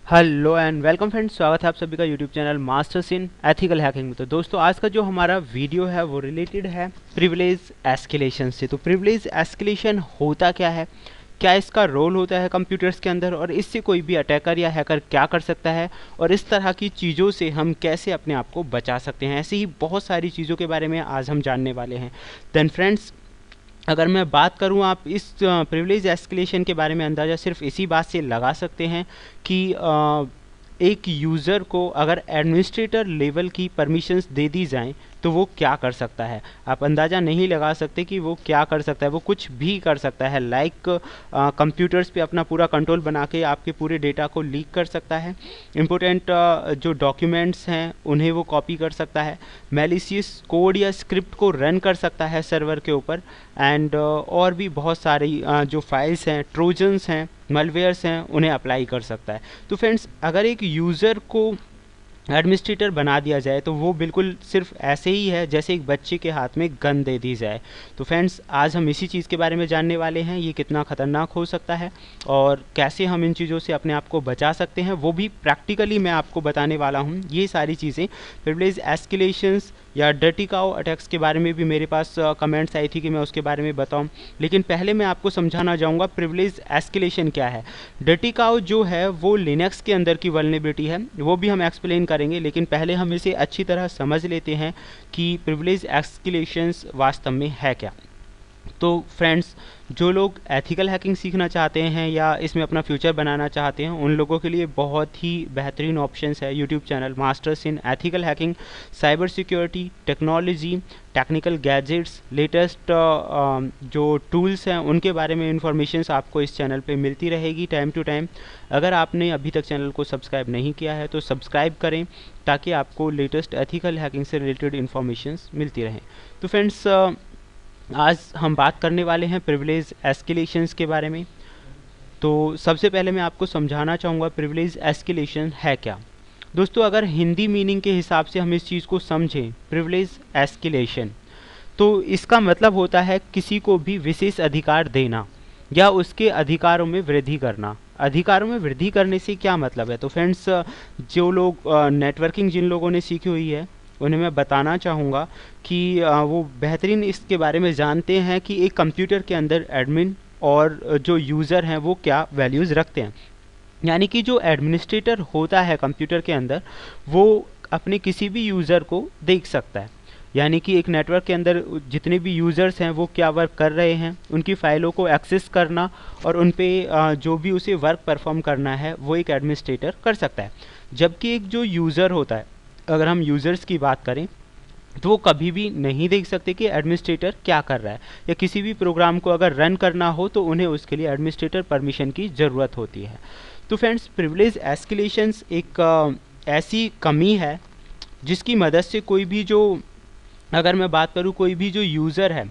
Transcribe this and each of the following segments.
Hello and welcome friends, स्वागत है आप सभी का YouTube channel Masters in Ethical hacking में। तो दोस्तों, आज का जो हमारा वीडियो है वो रिलेटेड है प्रिविलेज एस्केलेशन से। तो प्रिविलेज एस्केलेशन होता क्या है, क्या इसका रोल होता है कंप्यूटर्स के अंदर, और इससे कोई भी अटैकर या हैकर क्या कर सकता है, और इस तरह की चीज़ों से हम कैसे अपने आप को बचा सकते हैं। ऐसे ही बहुत सारी चीज़ों के बारे में आज हम जानने वाले हैं। देन फ्रेंड्स, अगर मैं बात करूं, आप इस प्रिविलेज एस्केलेशन के बारे में अंदाज़ा सिर्फ इसी बात से लगा सकते हैं कि एक यूज़र को अगर एडमिनिस्ट्रेटर लेवल की परमिशंस दे दी जाएं तो वो क्या कर सकता है। आप अंदाज़ा नहीं लगा सकते कि वो क्या कर सकता है। वो कुछ भी कर सकता है, लाइक कंप्यूटर्स पे अपना पूरा कंट्रोल बना के आपके पूरे डेटा को लीक कर सकता है। इम्पोर्टेंट जो डॉक्यूमेंट्स हैं उन्हें वो कॉपी कर सकता है। मैलिशियस कोड या स्क्रिप्ट को रन कर सकता है सर्वर के ऊपर। एंड और भी बहुत सारी जो फाइल्स हैं, ट्रोजन्स हैं, मलवेयर्स हैं, उन्हें अप्लाई कर सकता है। तो फ्रेंड्स, अगर एक यूज़र को एडमिनिस्ट्रेटर बना दिया जाए तो वो बिल्कुल सिर्फ ऐसे ही है जैसे एक बच्चे के हाथ में गन दे दी जाए। तो फ्रेंड्स, आज हम इसी चीज़ के बारे में जानने वाले हैं, ये कितना ख़तरनाक हो सकता है और कैसे हम इन चीज़ों से अपने आप को बचा सकते हैं, वो भी प्रैक्टिकली मैं आपको बताने वाला हूँ। ये सारी चीज़ें प्रिविलेज एस्केलेशंस या डर्टी काउ अटैक्स के बारे में भी मेरे पास कमेंट्स आई थी कि मैं उसके बारे में बताऊं, लेकिन पहले मैं आपको समझाना चाहूँगा प्रिविलेज एस्केलेशन क्या है। डर्टी काउ जो है वो लिनक्स के अंदर की वल्नरेबिलिटी है, वो भी हम एक्सप्लेन करेंगे, लेकिन पहले हम इसे अच्छी तरह समझ लेते हैं कि प्रिविलेज एस्केलेशंस वास्तव में है क्या। तो फ्रेंड्स, जो लोग एथिकल हैकिंग सीखना चाहते हैं या इसमें अपना फ्यूचर बनाना चाहते हैं, उन लोगों के लिए बहुत ही बेहतरीन ऑप्शंस है YouTube channel Masters in Ethical hacking. Cyber security, technology, technical gadgets, latest जो टूल्स हैं उनके बारे में इंफॉर्मेशंस आपको इस चैनल पे मिलती रहेगी टाइम टू टाइम। अगर आपने अभी तक चैनल को सब्सक्राइब नहीं किया है तो सब्सक्राइब करें ताकि आपको लेटेस्ट एथिकल हैकिंग से रिलेटेड इंफॉर्मेशंस मिलती रहें। तो फ्रेंड्स, आज हम बात करने वाले हैं प्रिविलेज एस्केलेशंस के बारे में। तो सबसे पहले मैं आपको समझाना चाहूँगा प्रिविलेज एस्केलेशन है क्या। दोस्तों, अगर हिंदी मीनिंग के हिसाब से हम इस चीज़ को समझें, प्रिविलेज एस्केलेशन, तो इसका मतलब होता है किसी को भी विशेष अधिकार देना या उसके अधिकारों में वृद्धि करना। अधिकारों में वृद्धि करने से क्या मतलब है? तो फ्रेंड्स, जो लोग नेटवर्किंग जिन लोगों ने सीखी हुई है उन्हें मैं बताना चाहूँगा कि वो बेहतरीन इसके बारे में जानते हैं कि एक कंप्यूटर के अंदर एडमिन और जो यूज़र हैं वो क्या वैल्यूज़ रखते हैं। यानी कि जो एडमिनिस्ट्रेटर होता है कंप्यूटर के अंदर, वो अपने किसी भी यूज़र को देख सकता है। यानी कि एक नेटवर्क के अंदर जितने भी यूज़र्स हैं वो क्या वर्क कर रहे हैं, उनकी फ़ाइलों को एक्सेस करना और उन पे जो भी उसे वर्क परफॉर्म करना है वो एक एडमिनिस्ट्रेटर कर सकता है। जबकि एक जो यूज़र होता है, अगर हम यूज़र्स की बात करें, तो वो कभी भी नहीं देख सकते कि एडमिनिस्ट्रेटर क्या कर रहा है, या किसी भी प्रोग्राम को अगर रन करना हो तो उन्हें उसके लिए एडमिनिस्ट्रेटर परमिशन की ज़रूरत होती है। तो फ्रेंड्स, प्रिविलेज एस्केलेशंस एक ऐसी कमी है जिसकी मदद से कोई भी जो, अगर मैं बात करूँ, कोई भी जो यूज़र है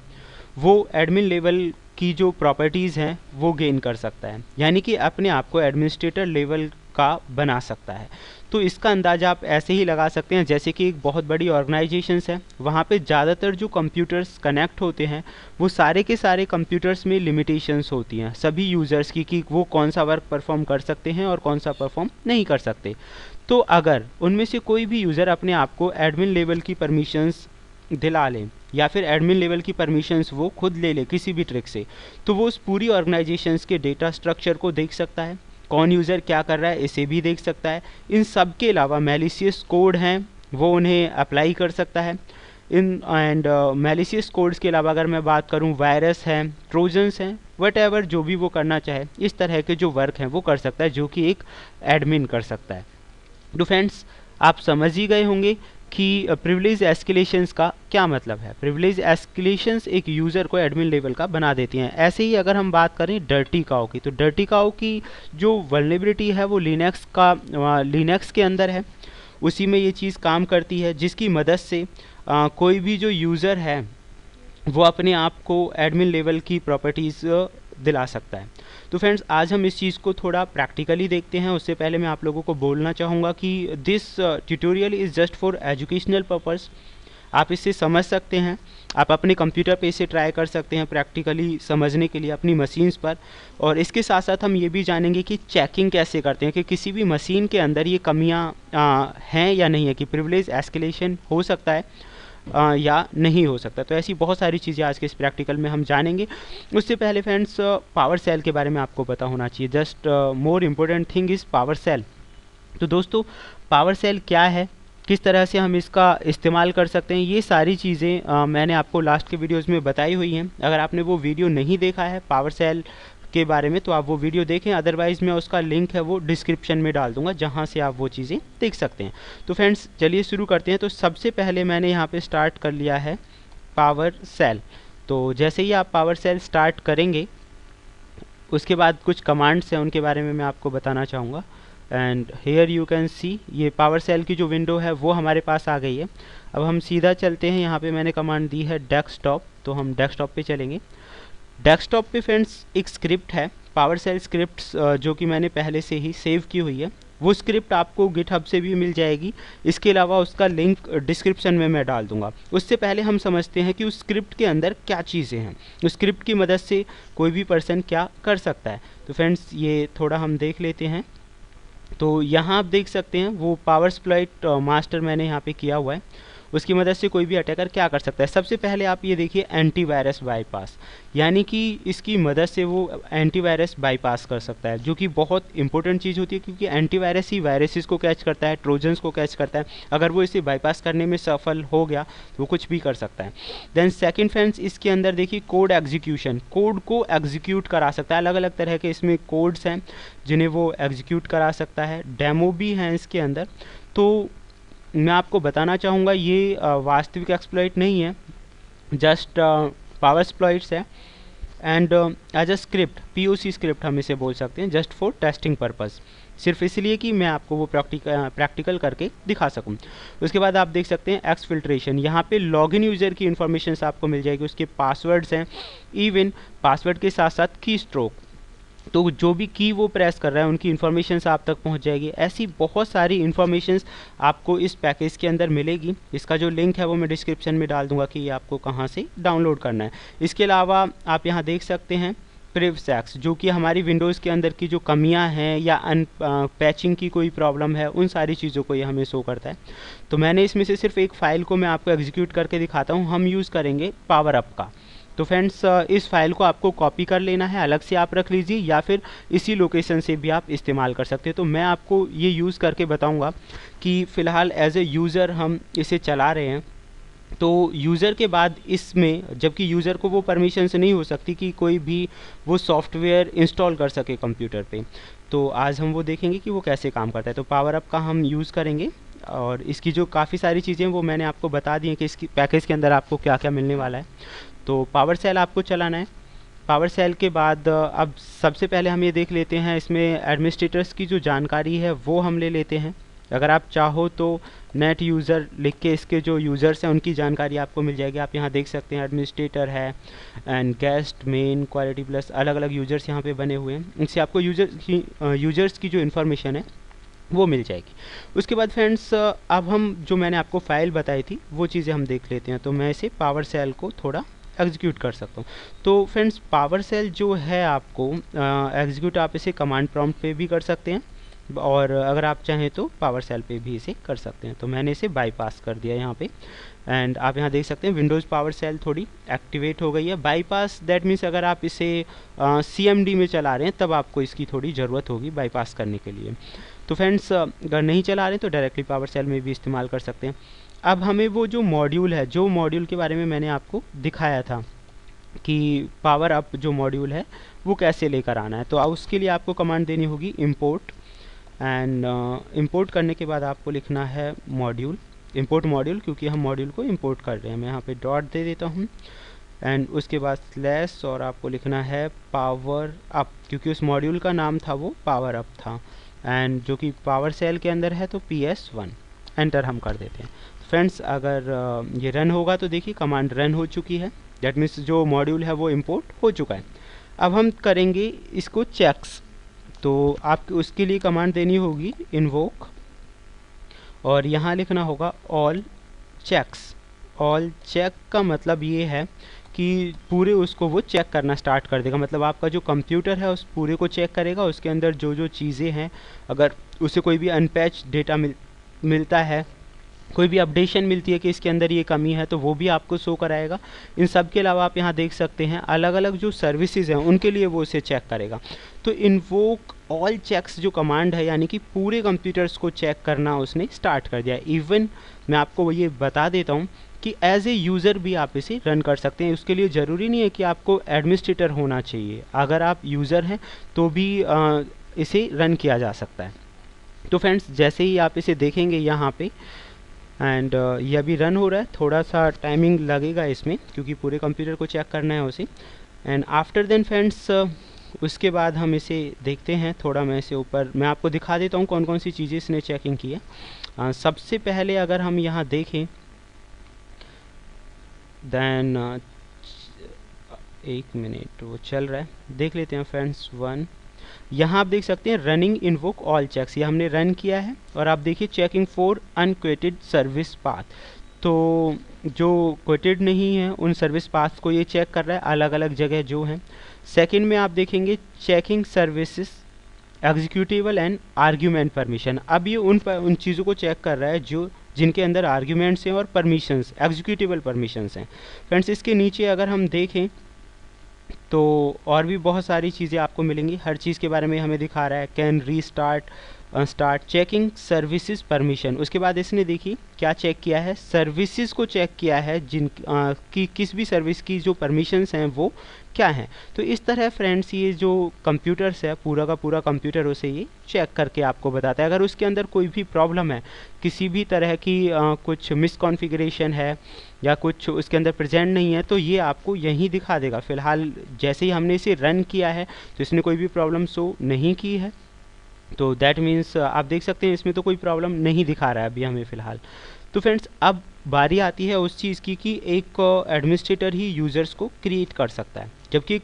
वो एडमिन लेवल की जो प्रॉपर्टीज़ हैं वो गेन कर सकता है, यानी कि अपने आप को एडमिनिस्ट्रेटर लेवल का बना सकता है। तो इसका अंदाज़ा आप ऐसे ही लगा सकते हैं, जैसे कि एक बहुत बड़ी ऑर्गेनाइजेशंस है, वहाँ पे ज़्यादातर जो कंप्यूटर्स कनेक्ट होते हैं वो सारे के सारे कंप्यूटर्स में लिमिटेशंस होती हैं सभी यूज़र्स की, कि वो कौन सा वर्क परफॉर्म कर सकते हैं और कौन सा परफॉर्म नहीं कर सकते। तो अगर उनमें से कोई भी यूज़र अपने आप को एडमिन लेवल की परमिशंस दिला लें या फिर एडमिन लेवल की परमिशंस वो खुद ले ले किसी भी ट्रिक से, तो वो उस पूरी ऑर्गेनाइजेशंस के डेटा स्ट्रक्चर को देख सकता है, कौन यूज़र क्या कर रहा है इसे भी देख सकता है। इन सब के अलावा मैलिशियस कोड हैं वो उन्हें अप्लाई कर सकता है। इन एंड मैलिशियस कोड्स के अलावा अगर मैं बात करूं, वायरस हैं, ट्रोजन्स हैं, वट एवर जो भी वो करना चाहे, इस तरह के जो वर्क हैं वो कर सकता है, जो कि एक एडमिन कर सकता है। तो फ्रेंड्स, आप समझ ही गए होंगे कि प्रिविलेज एस्केलेशंस का क्या मतलब है। प्रिविलेज एस्केलेशंस एक यूज़र को एडमिन लेवल का बना देती हैं। ऐसे ही अगर हम बात करें डर्टी काउ की, तो डर्टी काउ की जो वल्नरेबिलिटी है वो लिनक्स के अंदर है, उसी में ये चीज़ काम करती है, जिसकी मदद से कोई भी जो यूज़र है वो अपने आप को एडमिन लेवल की प्रॉपर्टीज़ दिला सकता है। तो फ्रेंड्स, आज हम इस चीज़ को थोड़ा प्रैक्टिकली देखते हैं। उससे पहले मैं आप लोगों को बोलना चाहूँगा कि this tutorial is just for educational purpose. आप इससे समझ सकते हैं, आप अपने कंप्यूटर पे इसे ट्राई कर सकते हैं प्रैक्टिकली समझने के लिए अपनी मशीन्स पर। और इसके साथ साथ हम ये भी जानेंगे कि चेकिंग कैसे करते हैं कि किसी भी मशीन के अंदर ये कमियां हैं या नहीं है, कि प्रिविलेज एस्केलेशन हो सकता है या नहीं हो सकता। तो ऐसी बहुत सारी चीज़ें आज के इस प्रैक्टिकल में हम जानेंगे। उससे पहले फ्रेंड्स पावर सेल के बारे में आपको पता होना चाहिए। Just more important thing is PowerShell. तो दोस्तों पावर सेल क्या है, किस तरह से हम इसका इस्तेमाल कर सकते हैं, ये सारी चीज़ें मैंने आपको लास्ट के वीडियोज़ में बताई हुई हैं। अगर आपने वो वीडियो नहीं देखा है पावर सेल के बारे में तो आप वो वीडियो देखें, अदरवाइज़ मैं उसका लिंक है वो डिस्क्रिप्शन में डाल दूंगा जहाँ से आप वो चीज़ें देख सकते हैं। तो फ्रेंड्स चलिए शुरू करते हैं। तो सबसे पहले मैंने यहाँ पे स्टार्ट कर लिया है पावर सेल। तो जैसे ही आप पावर सेल स्टार्ट करेंगे उसके बाद कुछ कमांड्स हैं उनके बारे में मैं आपको बताना चाहूँगा। And here you can see ये पावर सेल की जो विंडो है वो हमारे पास आ गई है। अब हम सीधा चलते हैं, यहाँ पे मैंने कमांड दी है डेस्कटॉप, तो हम डेस्कटॉप पे चलेंगे। डेस्कटॉप पे फ्रेंड्स एक स्क्रिप्ट है पावर सेल स्क्रिप्ट्स जो कि मैंने पहले से ही सेव की हुई है। वो स्क्रिप्ट आपको गिटहब से भी मिल जाएगी, इसके अलावा उसका लिंक डिस्क्रिप्शन में मैं डाल दूंगा। उससे पहले हम समझते हैं कि उस स्क्रिप्ट के अंदर क्या चीज़ें हैं, उस स्क्रिप्ट की मदद से कोई भी पर्सन क्या कर सकता है। तो फ्रेंड्स ये थोड़ा हम देख लेते हैं। तो यहाँ आप देख सकते हैं वो पावर एक्सप्लॉइट मास्टर मैंने यहाँ पे किया हुआ है, उसकी मदद से कोई भी अटैकर क्या कर सकता है। सबसे पहले आप ये देखिए एंटीवायरस बाईपास, यानी कि इसकी मदद से वो एंटीवायरस बाईपास कर सकता है, जो कि बहुत इंपॉर्टेंट चीज़ होती है क्योंकि एंटीवायरस ही वायरसेस को कैच करता है, ट्रोजन्स को कैच करता है। अगर वो इसे बाईपास करने में सफल हो गया तो वो कुछ भी कर सकता है। देन सेकेंड फ्रेंड्स इसके अंदर देखिए कोड एग्जीक्यूशन, कोड को एग्जीक्यूट करा सकता है। अलग अलग तरह के इसमें कोड्स हैं जिन्हें वो एग्जीक्यूट करा सकता है, डेमो भी हैं इसके अंदर। तो मैं आपको बताना चाहूँगा ये वास्तविक एक्सप्लॉइट नहीं है, जस्ट पावर एक्सप्लॉइट्स है। And as a script POC script हम इसे बोल सकते हैं, जस्ट फॉर टेस्टिंग पर्पस, सिर्फ इसलिए कि मैं आपको वो प्रैक्टिकल करके दिखा सकूं। उसके बाद आप देख सकते हैं एक्स फिल्ट्रेशन, यहाँ पे लॉगिन यूज़र की इन्फॉर्मेशन आपको मिल जाएगी, उसके पासवर्ड्स हैं, इवन पासवर्ड के साथ साथ की स्ट्रोक, तो जो भी की वो प्रेस कर रहा है उनकी इन्फॉर्मेशन आप तक पहुंच जाएगी। ऐसी बहुत सारी इन्फॉर्मेशन आपको इस पैकेज के अंदर मिलेगी। इसका जो लिंक है वो मैं डिस्क्रिप्शन में डाल दूंगा कि ये आपको कहां से डाउनलोड करना है। इसके अलावा आप यहां देख सकते हैं प्रिवसेक्स, जो कि हमारी विंडोज़ के अंदर की जो कमियां हैं या पैचिंग की कोई प्रॉब्लम है उन सारी चीज़ों को ये हमें शो करता है। तो मैंने इसमें से सिर्फ एक फ़ाइल को मैं आपको एग्जीक्यूट करके दिखाता हूँ। हम यूज़ करेंगे पावर अप का। तो फ्रेंड्स इस फाइल को आपको कॉपी कर लेना है, अलग से आप रख लीजिए या फिर इसी लोकेशन से भी आप इस्तेमाल कर सकते हैं। तो मैं आपको ये यूज़ करके बताऊंगा कि फ़िलहाल एज ए यूज़र हम इसे चला रहे हैं। तो यूज़र के बाद इसमें, जबकि यूज़र को वो परमिशन से नहीं हो सकती कि कोई भी वो सॉफ्टवेयर इंस्टॉल कर सके कंप्यूटर पे, तो आज हम वो देखेंगे कि वो कैसे काम करता है। तो पावर अप का हम यूज़ करेंगे और इसकी जो काफ़ी सारी चीज़ें वो मैंने आपको बता दी हैं कि इसकी पैकेज के अंदर आपको क्या क्या मिलने वाला है। तो पावर सेल आपको चलाना है। पावर सेल के बाद अब सबसे पहले हम ये देख लेते हैं इसमें एडमिनिस्ट्रेटर्स की जो जानकारी है वो हम ले लेते हैं। अगर आप चाहो तो नेट यूज़र लिख के इसके जो यूज़र्स हैं उनकी जानकारी आपको मिल जाएगी। आप यहाँ देख सकते हैं एडमिनिस्ट्रेटर है and guest, main, quality plus, अलग अलग यूज़र्स यहाँ पे बने हुए हैं। इनसे आपको यूज़र्स की जो इन्फॉर्मेशन है वो मिल जाएगी। उसके बाद फ्रेंड्स अब हम जो मैंने आपको फ़ाइल बताई थी वो चीज़ें हम देख लेते हैं। तो मैं इसे पावर सेल को थोड़ा एग्जीक्यूट कर सकता हूँ। तो फ्रेंड्स पावर सेल जो है आपको एग्जीक्यूट आप इसे कमांड प्रॉम्प्ट पे भी कर सकते हैं और अगर आप चाहें तो पावर सेल पे भी इसे कर सकते हैं। तो मैंने इसे बाईपास कर दिया यहाँ पे एंड आप यहाँ देख सकते हैं विंडोज़ पावर सेल थोड़ी एक्टिवेट हो गई है। बाईपास दैट मीन्स अगर आप इसे CMD में चला रहे हैं तब आपको इसकी थोड़ी ज़रूरत होगी बाईपास करने के लिए। तो फ्रेंड्स अगर नहीं चला रहे तो डायरेक्टली पावर सेल में भी इस्तेमाल कर सकते हैं। अब हमें वो जो मॉड्यूल है, जो मॉड्यूल के बारे में मैंने आपको दिखाया था कि पावर अप जो मॉड्यूल है वो कैसे लेकर आना है, तो उसके लिए आपको कमांड देनी होगी इंपोर्ट। एंड इंपोर्ट करने के बाद आपको लिखना है मॉड्यूल, इंपोर्ट मॉड्यूल, क्योंकि हम मॉड्यूल को इंपोर्ट कर रहे हैं। मैं यहाँ पे डॉट दे देता हूँ एंड उसके बाद स्लैश और आपको लिखना है पावर अप, क्योंकि उस मॉड्यूल का नाम था वो पावर अप था एंड जो कि पावर सेल के अंदर है तो PS1 एंटर हम कर देते हैं। फ्रेंड्स अगर ये रन होगा तो देखिए कमांड रन हो चुकी है, दैट मीन्स जो मॉड्यूल है वो इंपोर्ट हो चुका है। अब हम करेंगे इसको चेक्स, तो आपको उसके लिए कमांड देनी होगी इन्वोक और यहाँ लिखना होगा ऑल चेक्स ऑल चेक का मतलब ये है कि पूरे उसको वो चेक करना स्टार्ट कर देगा। मतलब आपका जो कंप्यूटर है उस पूरे को चेक करेगा, उसके अंदर जो जो चीज़ें हैं, अगर उसे कोई भी अनपैच डेटा मिलता है, कोई भी अपडेशन मिलती है कि इसके अंदर ये कमी है, तो वो भी आपको शो कराएगा। इन सब के अलावा आप यहाँ देख सकते हैं अलग अलग जो सर्विसेज हैं उनके लिए वो इसे चेक करेगा। तो इन्वोक ऑल चेक्स जो कमांड है, यानी कि पूरे कंप्यूटर्स को चेक करना उसने स्टार्ट कर दिया। इवन मैं आपको ये बता देता हूँ कि एज ए यूज़र भी आप इसे रन कर सकते हैं। उसके लिए ज़रूरी नहीं है कि आपको एडमिनिस्ट्रेटर होना चाहिए, अगर आप यूज़र हैं तो भी इसे रन किया जा सकता है। तो फ्रेंड्स, जैसे ही आप इसे देखेंगे यहाँ पे, एंड ये अभी रन हो रहा है, थोड़ा सा टाइमिंग लगेगा इसमें क्योंकि पूरे कंप्यूटर को चेक करना है उसे। एंड आफ्टर देन फ्रेंड्स, उसके बाद हम इसे देखते हैं। थोड़ा मैं इसे ऊपर मैं आपको दिखा देता हूँ कौन कौन सी चीज़ें इसने चेकिंग की है। सबसे पहले अगर हम यहाँ देखें, देन एक मिनट वो चल रहा है, देख लेते हैं फ्रेंड्स। यहाँ आप देख सकते हैं रनिंग इन्वोक ऑल चेक्स, ये हमने रन किया है। और आप देखिए चेकिंग फॉर अनक्वेटेड सर्विस पाथ, तो जो क्वेटेड नहीं है उन सर्विस पाथ को ये चेक कर रहा है अलग अलग जगह जो हैं। सेकंड में आप देखेंगे checking services executable and argument permission. अब ये उन चीज़ों को चेक कर रहा है जो जिनके अंदर आर्ग्यूमेंट्स हैं और परमिशंस, एग्जीक्यूटिबल परमिशंस हैं। फ्रेंड्स, इसके नीचे अगर हम देखें तो और भी बहुत सारी चीज़ें आपको मिलेंगी। हर चीज़ के बारे में हमें दिखा रहा है। Can restart start checking services permission. उसके बाद इसने देखिए क्या चेक किया है, सर्विसेज को चेक किया है कि किस भी सर्विस की जो परमिशंस हैं वो क्या हैं। तो इस तरह फ्रेंड्स ये जो कंप्यूटर्स है, पूरा का पूरा कंप्यूटर उसे ये चेक करके आपको बताता है। अगर उसके अंदर कोई भी प्रॉब्लम है, किसी भी तरह की कुछ मिसकॉन्फ़िगरेशन है या कुछ उसके अंदर प्रेजेंट नहीं है, तो ये आपको यहीं दिखा देगा। फ़िलहाल जैसे ही हमने इसे रन किया है तो इसने कोई भी प्रॉब्लम शो नहीं की है, तो दैट मीन्स आप देख सकते हैं इसमें तो कोई प्रॉब्लम नहीं दिखा रहा है अभी हमें फ़िलहाल। तो फ्रेंड्स, अब बारी आती है उस चीज़ की कि एक एडमिनिस्ट्रेटर ही यूज़र्स को क्रिएट कर सकता है, जबकि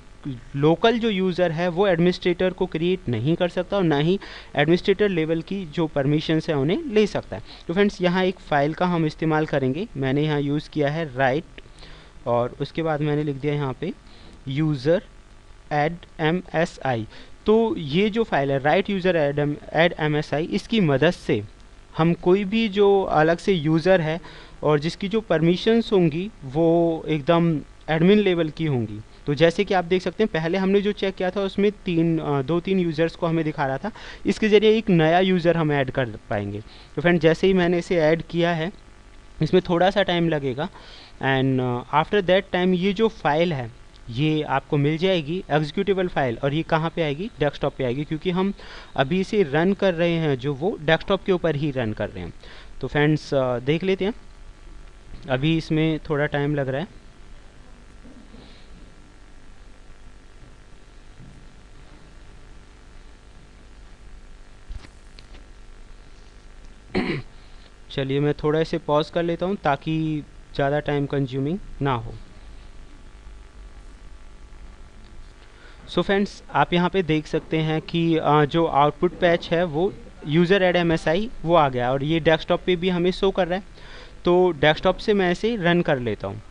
लोकल जो यूज़र है वो एडमिनिस्ट्रेटर को क्रिएट नहीं कर सकता और ना ही एडमिनिस्ट्रेटर लेवल की जो परमिशंस है उन्हें ले सकता है। तो फ्रेंड्स, यहाँ एक फ़ाइल का हम इस्तेमाल करेंगे। मैंने यहाँ यूज़ किया है राइट, और उसके बाद मैंने लिख दिया यहाँ पे यूज़र एड MSI। तो ये जो फाइल है राइट यूज़र एड MSI, इसकी मदद से हम कोई भी जो अलग से यूज़र है और जिसकी जो परमिशंस होंगी वो एकदम एडमिन लेवल की होंगी। तो जैसे कि आप देख सकते हैं पहले हमने जो चेक किया था उसमें दो तीन यूज़र्स को हमें दिखा रहा था, इसके ज़रिए एक नया यूज़र हम ऐड कर पाएंगे। तो फ्रेंड, जैसे ही मैंने इसे ऐड किया है, इसमें थोड़ा सा टाइम लगेगा, एंड आफ्टर दैट टाइम ये जो फाइल है ये आपको मिल जाएगी एग्जीक्यूटिबल फाइल। और ये कहाँ पे आएगी? डेस्कटॉप पे आएगी, क्योंकि हम अभी इसे रन कर रहे हैं जो वो डेस्कटॉप के ऊपर ही रन कर रहे हैं। तो फ्रेंड्स, देख लेते हैं, अभी इसमें थोड़ा टाइम लग रहा है। चलिए मैं थोड़ा इसे पॉज कर लेता हूँ ताकि ज़्यादा टाइम कंज्यूमिंग ना हो। सो फ्रेंड्स, आप यहाँ पे देख सकते हैं कि जो आउटपुट पैच है वो यूज़र एड MSI वो आ गया, और ये डेस्कटॉप पे भी हमें शो कर रहा है। तो डेस्कटॉप से मैं इसे रन कर लेता हूँ।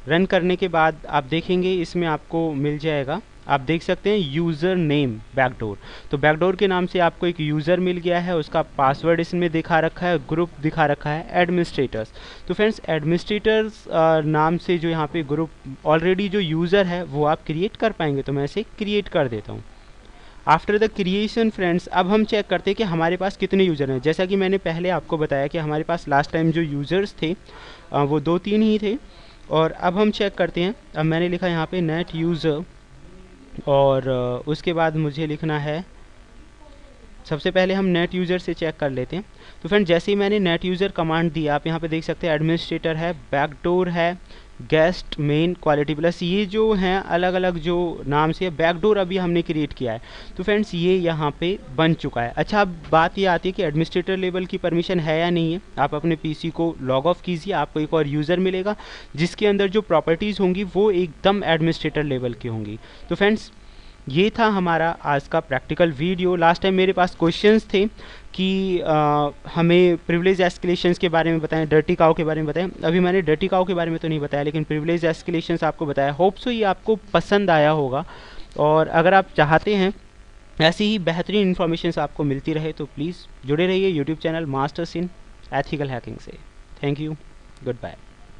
रन करने के बाद आप देखेंगे इसमें आपको मिल जाएगा, आप देख सकते हैं यूज़र नेम बैकडोर। तो बैकडोर के नाम से आपको एक यूज़र मिल गया है, उसका पासवर्ड इसमें दिखा रखा है, ग्रुप दिखा रखा है एडमिनिस्ट्रेटर्स। तो फ्रेंड्स, एडमिनिस्ट्रेटर्स नाम से जो यहाँ पे ग्रुप ऑलरेडी जो यूज़र है वो आप क्रिएट कर पाएंगे। तो मैं इसे क्रिएट कर देता हूँ। आफ्टर द क्रिएशन फ्रेंड्स, अब हम चेक करते हैं कि हमारे पास कितने यूज़र हैं। जैसा कि मैंने पहले आपको बताया कि हमारे पास लास्ट टाइम जो यूज़र्स थे वो 2-3 ही थे। और अब हम चेक करते हैं। अब मैंने लिखा यहाँ पे नेट यूज़र, और उसके बाद मुझे लिखना है, सबसे पहले हम नेट यूज़र से चेक कर लेते हैं। तो फ्रेंड, जैसे ही मैंने नेट यूज़र कमांड दी, आप यहाँ पे देख सकते हैं एडमिनिस्ट्रेटर है, बैकडोर है, गेस्ट, मेन, क्वालिटी प्लस, ये जो हैं अलग अलग जो नाम से। बैकडोर अभी हमने क्रिएट किया है। तो फ्रेंड्स, ये यहाँ पे बन चुका है। अच्छा, अब बात ये आती है कि एडमिनिस्ट्रेटर लेवल की परमिशन है या नहीं है। आप अपने पीसी को लॉग ऑफ कीजिए, आपको एक और यूज़र मिलेगा जिसके अंदर जो प्रॉपर्टीज़ होंगी वो एकदम एडमिनिस्ट्रेटर लेवल की होंगी। तो फ्रेंड्स, ये था हमारा आज का प्रैक्टिकल वीडियो। लास्ट टाइम मेरे पास क्वेश्चंस थे कि हमें प्रिविलेज एस्केलेशंस के बारे में बताएं, डर्टी काउ के बारे में बताएं। अभी मैंने डर्टी काउ के बारे में तो नहीं बताया, लेकिन प्रिविलेज एस्केलेशंस आपको बताया। होप सो ये आपको पसंद आया होगा, और अगर आप चाहते हैं ऐसी ही बेहतरीन इन्फॉर्मेशन आपको मिलती रहे तो प्लीज़ जुड़े रहिए YouTube channel Masters in Ethical Hacking से। Thank you, good bye.